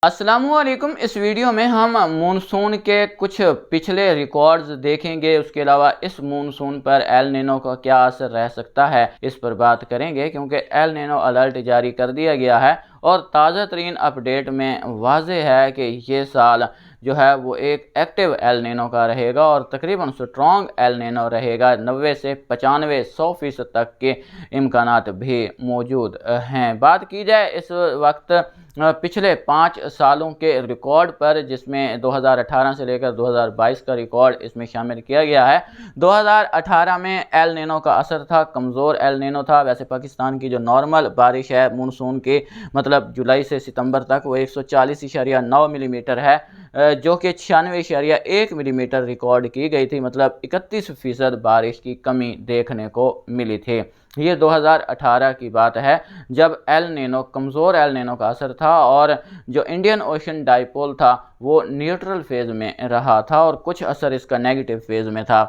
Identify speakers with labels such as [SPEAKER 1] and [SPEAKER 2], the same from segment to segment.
[SPEAKER 1] अस्सलामुअलैकुम। इस वीडियो में हम मानसून के कुछ पिछले रिकॉर्ड्स देखेंगे। उसके अलावा इस मानसून पर एल नीनो का क्या असर रह सकता है इस पर बात करेंगे, क्योंकि एल नीनो अलर्ट जारी कर दिया गया है और ताज़ा तरीन अपडेट में वाज़ेह है कि ये साल जो है वो एक एक्टिव एल नीनो का रहेगा और तकरीबन स्ट्रॉन्ग एल नीनो रहेगा। 90 से 95 100% तक के इम्कानात भी मौजूद हैं। बात की जाए इस वक्त पिछले 5 सालों के रिकॉर्ड पर, जिसमें 2018 से लेकर 2022 का रिकॉर्ड इसमें शामिल किया गया है। 2018 में एल नीनो का असर था, कमज़ोर एल नीनो था। वैसे पाकिस्तान की जो नॉर्मल बारिश है मानसून की, मतलब जुलाई से सितंबर तक, वो 140.9 मिलीमीटर है, जो कि 96.1 मिलीमीटर रिकॉर्ड की गई थी। मतलब 31% बारिश की कमी देखने को मिली थी। ये 2018 की बात है, जब एल नीनो, कमज़ोर एल नीनो का असर था और जो इंडियन ओशन डाइपोल था वो न्यूट्रल फेज़ में रहा था और कुछ असर इसका नेगेटिव फेज़ में था।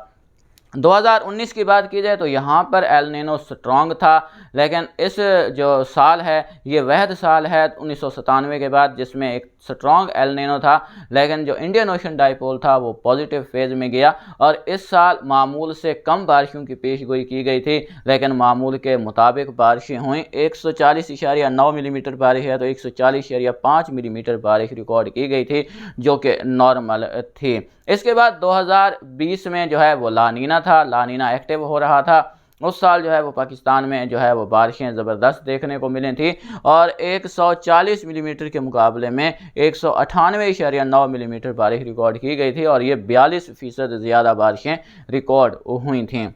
[SPEAKER 1] 2019 की बात की जाए तो यहाँ पर एल नीनो स्ट्रॉन्ग था, लेकिन इस जो साल है ये वहद साल है 1997 के बाद, जिसमें एक स्ट्रॉन्ग एल नीनो था, लेकिन जो इंडियन ओशन डाइपोल था वो पॉजिटिव फेज़ में गया और इस साल मामूल से कम बारिशों की पेशगोई की गई थी, लेकिन मामूल के मुताबिक बारिशें हुई। 140.9 मिलीमीटर बारिश है तो 140.5 मिलीमीटर बारिश रिकॉर्ड की गई थी, जो कि नॉर्मल थी। इसके बाद 2020 में जो है वो लानीना था, लानीना एक्टिव हो रहा था। उस साल जो है वो पाकिस्तान में जो है वो बारिशें ज़बरदस्त देखने को मिली थी और 140 मिलीमीटर के मुकाबले में 198.9 मिलीमीटर बारिश रिकॉर्ड की गई थी और ये 42% ज़्यादा बारिशें रिकॉर्ड हुई थीं।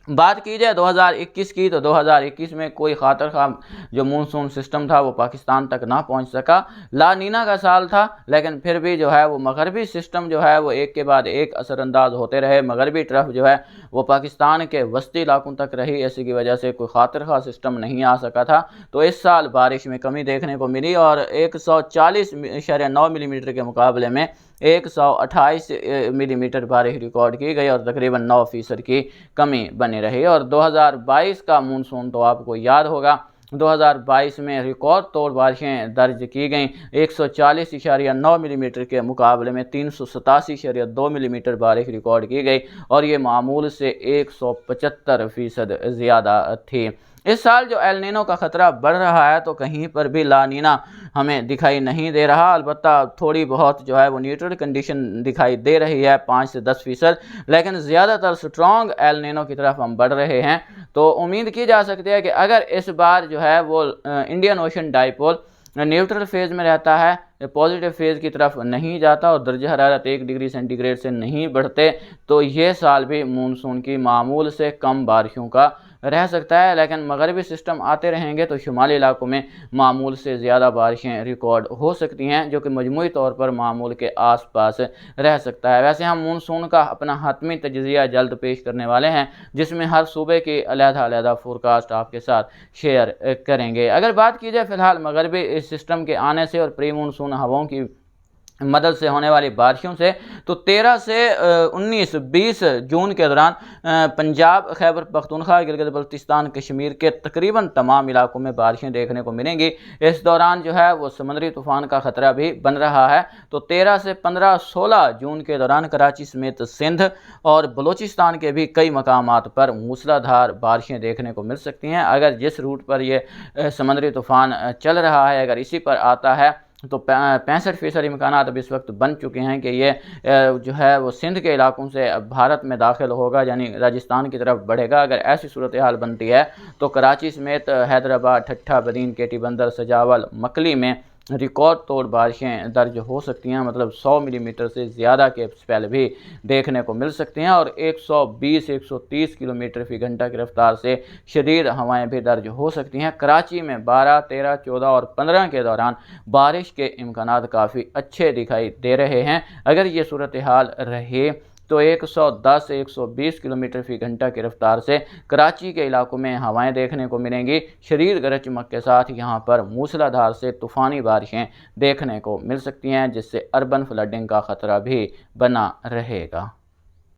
[SPEAKER 1] बात की जाए 2021 की तो 2021 में कोई खातर खा जो मानसून सिस्टम था वो पाकिस्तान तक ना पहुंच सका। ला नीना का साल था, लेकिन फिर भी जो है वो मगरबी सिस्टम जो है वो एक के बाद एक असरअंदाज होते रहे। मगरबी तरफ जो है वो पाकिस्तान के वस्ती इलाकों तक रही, इसी की वजह से कोई खातर खा सिस्टम नहीं आ सका था। तो इस साल बारिश में कमी देखने को मिली और 140.9 मिलीमीटर के मुकाबले में 128 मिलीमीटर बारिश रिकॉर्ड की गई और तकरीबन 9% की कमी बनी रही। और 2022 का मानसून तो आपको याद होगा, 2022 में रिकॉर्ड तोड़ बारिशें दर्ज की गईं। 140.9 मिलीमीटर के मुकाबले में 387.2 मिलीमीटर बारिश रिकॉर्ड की गई और ये मामूल से 175% ज़्यादा थी। इस साल जो एल नीनो का ख़तरा बढ़ रहा है तो कहीं पर भी ला नीना हमें दिखाई नहीं दे रहा। अलबत्ता थोड़ी बहुत जो है वो न्यूट्रल कंडीशन दिखाई दे रही है 5 से 10%, लेकिन ज़्यादातर स्ट्रॉन्ग एल नीनो की तरफ हम बढ़ रहे हैं। तो उम्मीद की जा सकती है कि अगर इस बार जो है वो Indian ocean dipole neutral phase में रहता है, पॉजिटिव फेज़ की तरफ नहीं जाता और दर्जा हरारत 1 डिग्री सेंटीग्रेड से नहीं बढ़ते, तो ये साल भी मानसून की मामूल से कम बारिशों का रह सकता है। लेकिन मगरबी सिस्टम आते रहेंगे तो शुमाली इलाकों में मामूल से ज़्यादा बारिशें रिकॉर्ड हो सकती हैं, जो कि मजमूई तौर पर मामूल के आसपास रह सकता है। वैसे हम मानसून का अपना हतमी तजज़िया जल्द पेश करने वाले हैं, जिसमें हर सूबे की अलग-अलग फोरकास्ट आपके साथ शेयर करेंगे। अगर बात की जाए फ़िलहाल मगरबी इस सिस्टम के आने से और प्री मानसून हवाओं की मदद से होने वाली बारिशों से, तो 13 से 19-20 जून के दौरान पंजाब, खैबर पख्तूनख्वा, गिलगित बल्तिस्तान, कश्मीर के तकरीबन तमाम इलाकों में बारिशें देखने को मिलेंगी। इस दौरान जो है वो समुद्री तूफ़ान का ख़तरा भी बन रहा है। तो 13 से 15-16 जून के दौरान कराची समेत सिंध और बलूचिस्तान के भी कई मकामात पर मूसलाधार बारिशें देखने को मिल सकती हैं। अगर जिस रूट पर ये समुद्री तूफ़ान चल रहा है, अगर इसी पर आता है तो 65% इम्कानात अब इस वक्त बन चुके हैं कि ये जो है वो सिंध के इलाकों से भारत में दाखिल होगा, यानी राजस्थान की तरफ बढ़ेगा। अगर ऐसी सूरत हाल बनती है तो कराची समेत हैदराबाद, ठट्ठा, बदीन, केटी बंदर, सजावल, मकली में रिकॉर्ड तोड़ बारिशें दर्ज हो सकती हैं। मतलब 100 मिलीमीटर से ज़्यादा के स्पेल भी देखने को मिल सकती हैं और 120-130 किलोमीटर फ़ी घंटा की रफ्तार से शदीद हवाएं भी दर्ज हो सकती हैं। कराची में 12, 13, 14 और 15 के दौरान बारिश के इम्कानात काफ़ी अच्छे दिखाई दे रहे हैं। अगर ये सूरत हाल रहे तो 110 से 120 किलोमीटर फ़ी घंटा की रफ्तार से कराची के इलाकों में हवाएं देखने को मिलेंगी। शदीद गरज चमक के साथ यहाँ पर मूसलाधार से तूफ़ानी बारिशें देखने को मिल सकती हैं, जिससे अर्बन फ्लडिंग का ख़तरा भी बना रहेगा।